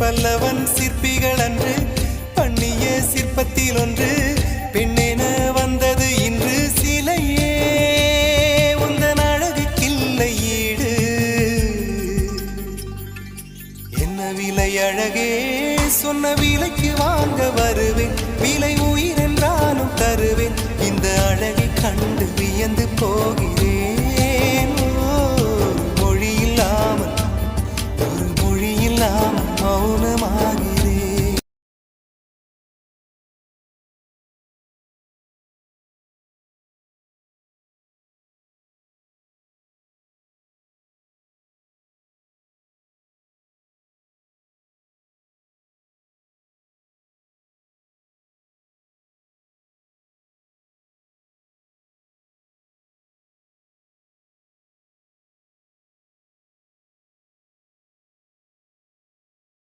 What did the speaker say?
பல்லவன் சிற்பிகள் அன்று பண்ணிய சிற்பத்தில் ஒன்று பெண்ணென வந்தது இன்று சிலையே உந்தன் அழகுக்கில்லை ஈடு. என்ன விலை அழகே சொன்ன விலைக்கு வாங்க வருவேன், விலை உயிர் என்றாலும் தருவேன், இந்த அழகை கண்டு வியந்து போகிறேன்.